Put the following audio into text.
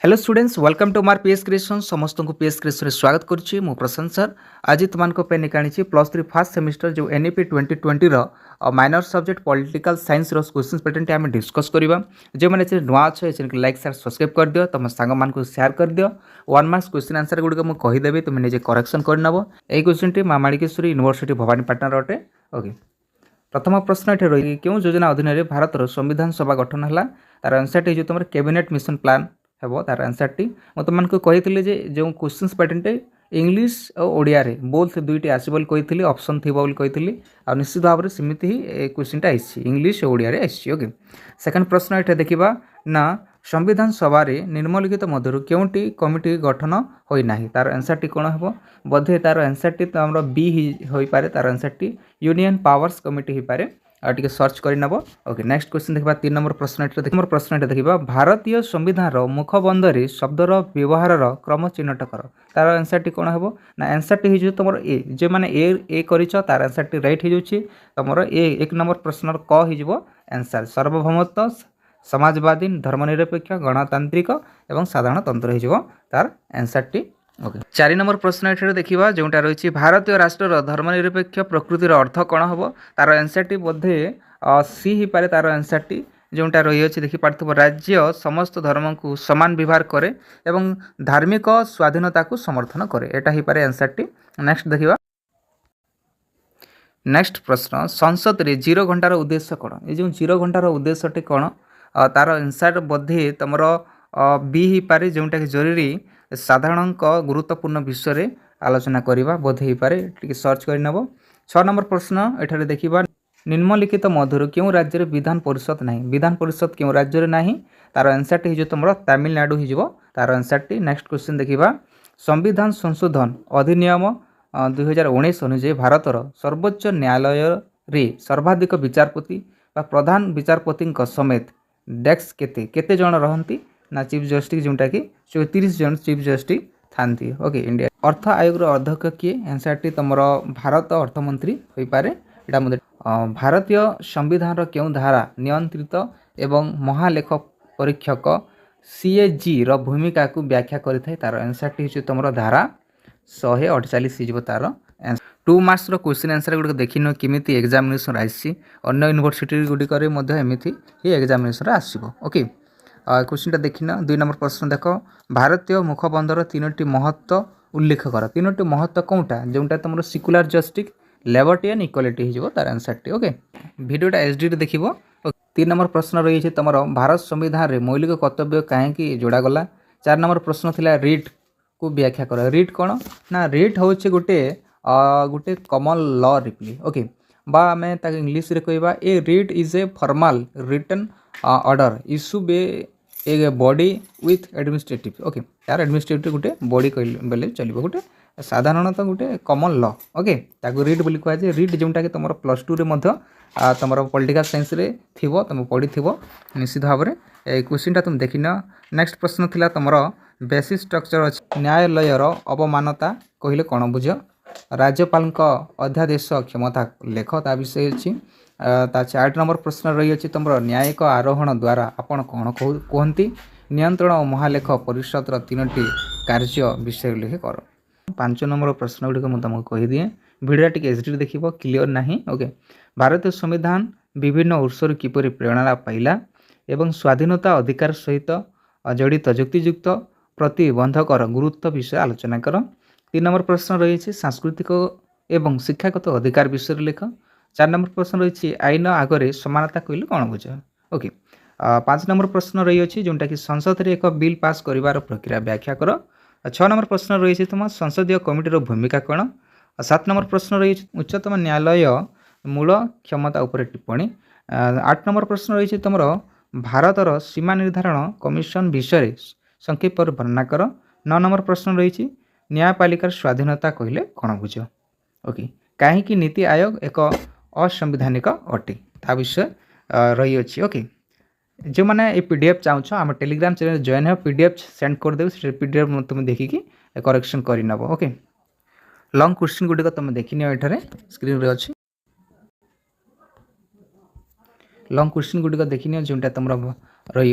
Hello students welcome to मार PS creation समस्त को पीएस क्रिएशन स्वागत करुच्ची मु प्रशांत सर आज तुमको निकाली प्लस थ्री फास्ट सेमिस्टर जो NEP 2020 minor subject political science question pattern आम डिस्कस करवा जो मैंने नुआ अच्छे चैनल लाइक शेयर सब्सक्राइब कर दियो तुम सांग मान शेयर कर दियो 1 मार्क्स क्वेश्चन आंसर गुड़िक मुझे कहीदेवी तुम निजे करेक्शन करनब यही क्वेश्चन टी मामाणिकेश्वरी यूनिवर्सिटी भवानीपाटना अटे ओके। प्रथम प्रश्न ये रही क्यों योजना अधीन भारत संविधान सभा गठन है तार आंसर टी जो तुम कैबिनेट मिशन प्लान हेबो तार आंसर टी मैं तुमको कही जो क्वेश्चन पैटर्न इंग्लीश और ओडिया रे बोथ दुईटी आसो कही ऑप्शन थी कही आ निश्चित भाव में सेमती ही क्वेश्चन आई इंग्लीश और ओडिया आई ओके। सेकंड प्रश्न ये देखा ना संविधान सभा निम्नलिखित मध्य क्योंटी कमिटी गठन होना तार आंसर टी कौन हे बोधे तार आंसर टी आम बी हो पारे तार answer T union powers committee हो पारे आगे सर्च करनब ओके। नेक्स्ट क्वेश्चन देखा 3 नंबर प्रश्न देखा भारतीय संविधान मुखबंधरे शब्दर व्यवहार क्रम चिन्हट कर तार आंसर टी कौन हे ना आंसर टी हो तुम ए जो मैंने ए कर तार आंसर टी राइट हो तुम ए 1 नंबर प्रश्न क हो आंसर सार्वभौमत्व समाजवादी धर्मनिरपेक्ष गणतांत्रिक एवं साधारणतंत्र हो तार आंसर टी ओके। 4 नंबर प्रश्न ये देखा जोटा रही भारतीय राष्ट्र धर्मनिरपेक्ष प्रकृतिर अर्थ कौन हम तार आंसर टी बोधे सी ही पारे तार आंसर टी जोटा रही देखिपार राज्य समस्त धर्म को समान व्यवहार करे एवं धार्मिक स्वाधीनता को समर्थन करे एटा ही पारे आंसर टी। नेक्स्ट देखिबा नेक्स्ट प्रश्न संसद रे 0 घंटार उद्देश्य कौन ये जो 0 घंटार उद्देश्य टी कौन तार आंसर बोधे तुम बी ही पारे जोटा कि जरूरी साधारण गुरुत्वपूर्ण विषय रे आलोचना करवा बोधे ही पारे टिके सर्च करनब। 6 नंबर प्रश्न एठारे देखिबा निम्नलिखित मध्य क्यों राज्य विधान परिषद नहीं विधान परिषद क्यों राज्य नहीं तार आंसर टी हो तुम तमिलनाडु हो तार आंसर टी। नेक्स्ट क्वेश्चन देखिबा संविधान संशोधन अधिनियम 2019 अनुसार भारतर सर्वोच्च न्यायालय रे सर्वाधिक विचारपति प्रधान विचारपति समेत डेस्क केते जन रहंती ना चीफ जस्टिस जोटा कि 34 जन चीफ जस्टिस थांती ओके। इंडिया अर्थ आयोग अध्यक्ष किए आंसर टी तुम भारत अर्थमंत्री हो पारे एटा मते भारतीय संविधान क्यों धारा नियंत्रित एवं महालेख परीक्षक सीएजी भूमिका को व्याख्या करें तार आंसर टी तुम धारा 148 हो तार 2 मार्क्स क्वेश्चन आंसर गुड़ देख किमी एग्जामिनेशन आसी अन्य यूनिवर्सिटी गुड़िक एमती ही एग्जामिनेशन आसो ओके। क्वेश्चन देखना 2 नंबर प्रश्न देख भारतीय मुखबंधर 3टी महत्व उल्लेख कर 3टी महत्व कौटा जोटा तुम secular justice liberty and equality हो तार आंसर टी ओके। वीडियोटा एचडी देख 3 नंबर प्रश्न रही है तुम भारत संविधान में मौलिक कर्तव्य कहीं जोड़ागला। 4 नंबर प्रश्न थिला रिट को व्याख्या कर रिट कौन ना रिट हूँ गोटे गोटे कॉमन लॉ रिप्ली ओके बा आम इंग्लीश रे कहवा ए writ is a formal written order issue by a body with administrative okay यार एडमिनिस्ट्रेटिव गोटे बॉडी कहले चलो गोटे साधारणतः गोटे कॉमन लॉ ओके ताको रिट बोली कहुए रिट जोटा कि तुम +2 रे तुम पॉलिटिकल साइंस रे थिबो तुम पढ़ी निश्चित भाव में क्वेश्चन तुम देखिन। नेक्स्ट प्रश्न थिला तुम बेसिक स्ट्रक्चर अच्छे न्यायालयर अवमानता कहले कौन बुझ राज्यपाल अध्यादेश क्षमता लेख ता विषय अच्छी 8 नंबर प्रश्न रही अच्छी तुम न्यायिक आरोहण द्वारा आपण कौन कहती नियंत्रण और महालेख परिषद 3टी कार्य विषय उल्लेख कर। 5 नंबर प्रश्न गुड़िक मुझे तुमको कहीदिए भिडियो टी एचडी देख क्लीयर ना ओके। भारतीय संविधान विभिन्न उत्सर किपर प्रेरणा पाइला एवं स्वाधीनता अधिकार सहित जड़ित युक्तियुक्त प्रतिबंधक गुरुत्व विषय आलोचना कर। 3 नंबर प्रश्न रही है सांस्कृतिक एवं शिक्षागत अधिकार विषय लेख। 4 नंबर प्रश्न रही आईन आगे समानता कहले कौन बुझ ओके। 5 नंबर प्रश्न रही है जोटा कि संसद में एक बिल पास कर प्रक्रिया व्याख्या कर। 6 नंबर प्रश्न रही है तुम संसदीय कमिटीर भूमिका कौन। 7 नंबर प्रश्न रही उच्चतम न्यायालय मूल क्षमता उपर टिप्पणी। 8 नंबर प्रश्न रही तुम भारतर सीमा निर्धारण कमिशन विषय संक्षेप वर्णना कर। 9 नंबर प्रश्न रही न्यायपालिकार स्वाधीनता कहले कौन बुझ ओके। कहीं नीति आयोग एक असंवैधानिक अटे ता विषय रही अच्छी ओके। जो मैंने ये पीडीएफ चाहूँ आम टेलीग्राम चैनल जॉइन हो पीडीएफ सेंड करदेव पीडीएफ तुम देखिकी करेक्शन करनब ओके। लॉन्ग क्वेश्चन गुड़िक तुम देखनी ये स्क्रीन रे अच्छी लॉन्ग क्वेश्चन गुड़िक देखनी जोटा तुम रही